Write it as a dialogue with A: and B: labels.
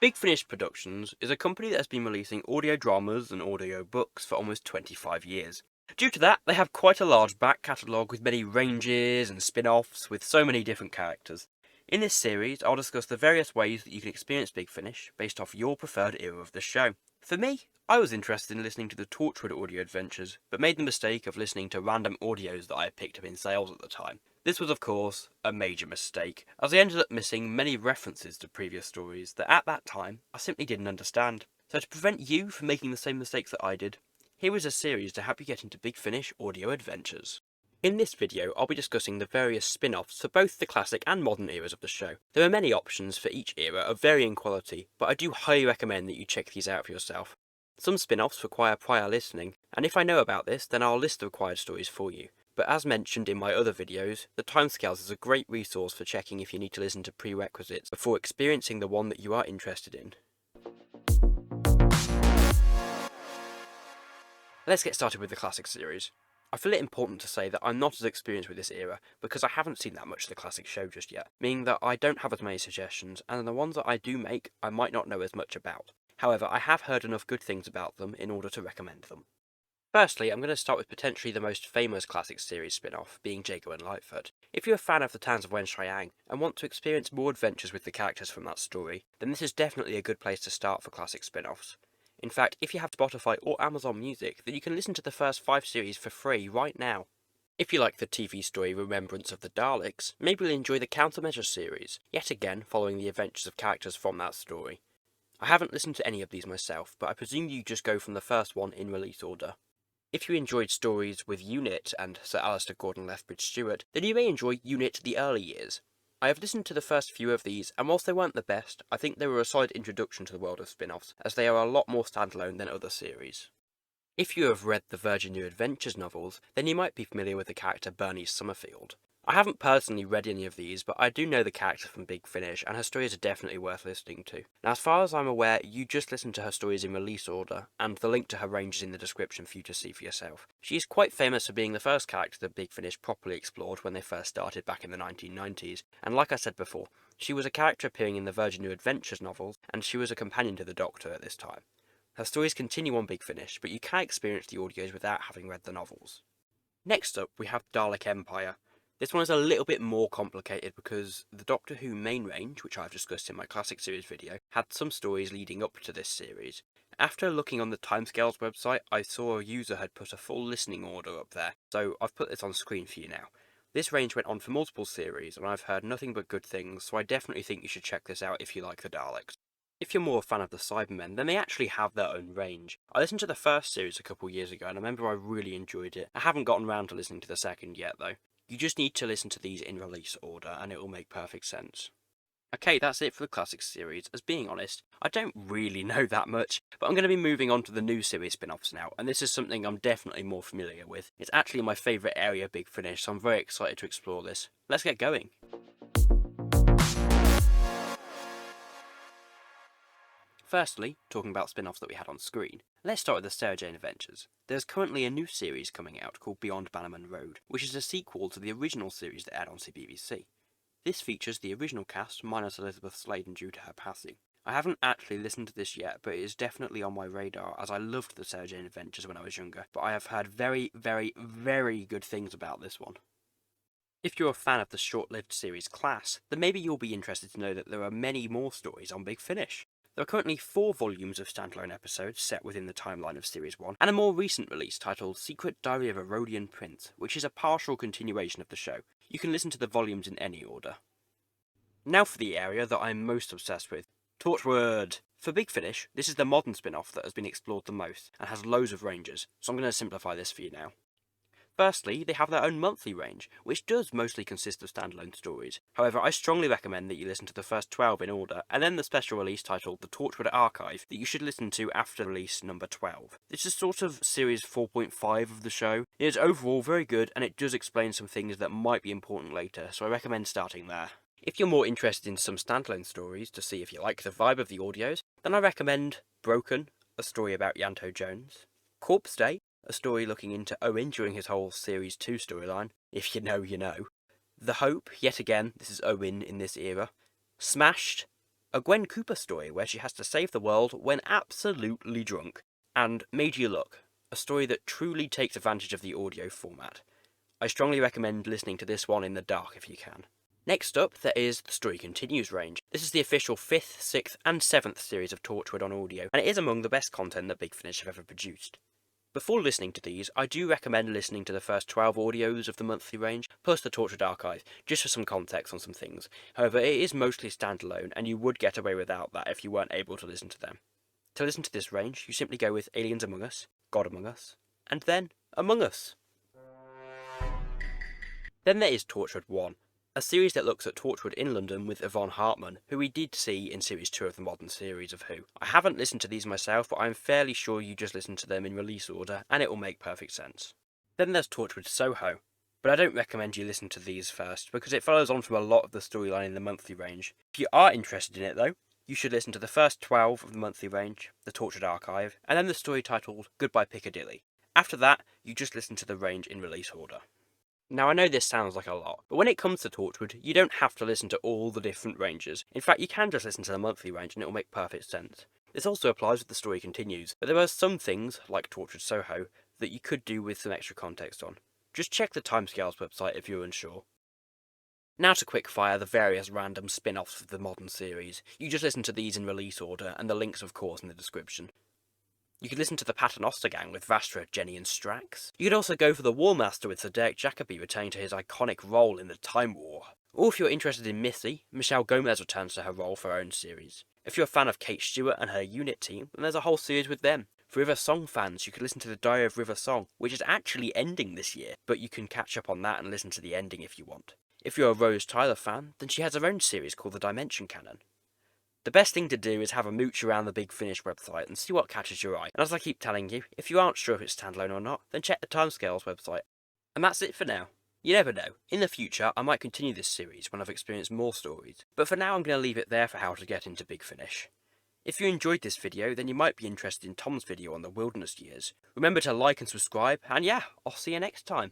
A: Big Finish Productions is a company that has been releasing audio dramas and audio books for almost 25 years. Due to that, they have quite a large back catalogue with many ranges and spin-offs with so many different characters. In this series, I'll discuss the various ways that you can experience Big Finish based off your preferred era of the show. For me, I was interested in listening to the Torchwood audio adventures, but made the mistake of listening to random audios that I had picked up in sales at the time. This was, of course, a major mistake, as I ended up missing many references to previous stories that at that time I simply didn't understand. So to prevent you from making the same mistakes that I did, here is a series to help you get into Big Finish audio adventures. In this video, I'll be discussing the various spin-offs for both the classic and modern eras of the show. There are many options for each era of varying quality, but I do highly recommend that you check these out for yourself. Some spin-offs require prior listening, and if I know about this, then I'll list the required stories for you. But as mentioned in my other videos, the timescales is a great resource for checking if you need to listen to prerequisites before experiencing the one that you are interested in. Let's get started with the classic series. I feel it important to say that I'm not as experienced with this era because I haven't seen that much of the classic show just yet, meaning that I don't have as many suggestions, and the ones that I do make I might not know as much about. However, I have heard enough good things about them in order to recommend them. Firstly, I'm going to start with potentially the most famous classic series spin-off, being Jago and Lightfoot. If you're a fan of the towns of Wenshiang and want to experience more adventures with the characters from that story, then this is definitely a good place to start for classic spin-offs. In fact, if you have Spotify or Amazon Music, then you can listen to the first 5 series for free right now. If you like the TV story Remembrance of the Daleks, maybe you'll enjoy the Countermeasure series, yet again following the adventures of characters from that story. I haven't listened to any of these myself, but I presume you just go from the first one in release order. If you enjoyed stories with Unit and Sir Alistair Gordon Lethbridge Stewart, then you may enjoy Unit The Early Years. I have listened to the first few of these, and whilst they weren't the best, I think they were a solid introduction to the world of spin-offs, as they are a lot more standalone than other series. If you have read the Virgin New Adventures novels, then you might be familiar with the character Bernice Summerfield. I haven't personally read any of these, but I do know the character from Big Finish, and her stories are definitely worth listening to. Now, as far as I'm aware, you just listen to her stories in release order, and the link to her range is in the description for you to see for yourself. She is quite famous for being the first character that Big Finish properly explored when they first started back in the 1990s, and like I said before, she was a character appearing in the Virgin New Adventures novels, and she was a companion to the Doctor at this time. Her stories continue on Big Finish, but you can experience the audios without having read the novels. Next up, we have Dalek Empire. This one is a little bit more complicated because the Doctor Who main range, which I've discussed in my classic series video, had some stories leading up to this series. After looking on the Timescales website, I saw a user had put a full listening order up there, so I've put this on screen for you now. This range went on for multiple series, and I've heard nothing but good things, so I definitely think you should check this out if you like the Daleks. If you're more a fan of the Cybermen, then they actually have their own range. I listened to the first series a couple years ago, and I remember I really enjoyed it. I haven't gotten around to listening to the second yet, though. You just need to listen to these in release order, and it will make perfect sense. Okay, that's it for the classic series. As being honest, I don't really know that much, but I'm going to be moving on to the new series spin-offs now, and this is something I'm definitely more familiar with. It's actually my favourite area of Big Finish, so I'm very excited to explore this. Let's get going. Firstly, talking about spin-offs that we had on screen, let's start with the Sarah Jane Adventures. There's currently a new series coming out called Beyond Bannerman Road, which is a sequel to the original series that aired on CBBC. This features the original cast minus Elizabeth Sladen due to her passing. I haven't actually listened to this yet, but it is definitely on my radar as I loved the Sarah Jane Adventures when I was younger, but I have heard very, very, very good things about this one. If you're a fan of the short-lived series Class, then maybe you'll be interested to know that there are many more stories on Big Finish. There are currently 4 volumes of standalone episodes set within the timeline of Series 1, and a more recent release titled Secret Diary of a Rhodian Prince, which is a partial continuation of the show. You can listen to the volumes in any order. Now for the area that I'm most obsessed with, Torchwood! For Big Finish, this is the modern spin-off that has been explored the most, and has loads of ranges, so I'm going to simplify this for you now. Firstly, they have their own monthly range, which does mostly consist of standalone stories. However, I strongly recommend that you listen to the first 12 in order, and then the special release titled The Torchwood Archive that you should listen to after release number 12. This is sort of series 4.5 of the show. It is overall very good, and it does explain some things that might be important later, so I recommend starting there. If you're more interested in some standalone stories to see if you like the vibe of the audios, then I recommend Broken, a story about Yanto Jones, Corpse Day, a story looking into Owen during his whole Series 2 storyline. If you know, you know. The Hope, yet again, this is Owen in this era. Smashed, a Gwen Cooper story where she has to save the world when absolutely drunk, and Made You Look, a story that truly takes advantage of the audio format. I strongly recommend listening to this one in the dark if you can. Next up, there is the Story Continues range. This is the official 5th, 6th and 7th series of Torchwood on audio, and it is among the best content that Big Finish have ever produced. Before listening to these, I do recommend listening to the first 12 audios of the monthly range, plus the Torchwood archive, just for some context on some things. However, it is mostly standalone, and you would get away without that if you weren't able to listen to them. To listen to this range, you simply go with Aliens Among Us, God Among Us, and then Among Us. Then there is Torchwood 1, a series that looks at Torchwood in London with Yvonne Hartman, who we did see in Series 2 of the modern series of Who. I haven't listened to these myself, but I'm fairly sure you just listen to them in release order, and it will make perfect sense. Then there's Torchwood Soho, but I don't recommend you listen to these first, because it follows on from a lot of the storyline in the monthly range. If you are interested in it though, you should listen to the first 12 of the monthly range, the Torchwood archive, and then the story titled Goodbye Piccadilly. After that, you just listen to the range in release order. Now I know this sounds like a lot, but when it comes to Torchwood, you don't have to listen to all the different ranges. In fact, you can just listen to the monthly range and it will make perfect sense. This also applies with The Story Continues, but there are some things, like Torchwood Soho, that you could do with some extra context on. Just check the Timescales website if you're unsure. Now to quickfire the various random spin-offs of the modern series. You just listen to these in release order, and the links of course in the description. You could listen to the Paternoster Gang with Vastra, Jenny and Strax. You could also go for the War Master with Sir Derek Jacobi returning to his iconic role in the Time War. Or if you're interested in Missy, Michelle Gomez returns to her role for her own series. If you're a fan of Kate Stewart and her unit team, then there's a whole series with them. For River Song fans, you could listen to the Diary of River Song, which is actually ending this year, but you can catch up on that and listen to the ending if you want. If you're a Rose Tyler fan, then she has her own series called The Dimension Canon. The best thing to do is have a mooch around the Big Finish website and see what catches your eye. And as I keep telling you, if you aren't sure if it's standalone or not, then check the Timescales website. And that's it for now. You never know, in the future I might continue this series when I've experienced more stories, but for now I'm going to leave it there for how to get into Big Finish. If you enjoyed this video, then you might be interested in Tom's video on the Wilderness Years. Remember to like and subscribe, and yeah, I'll see you next time.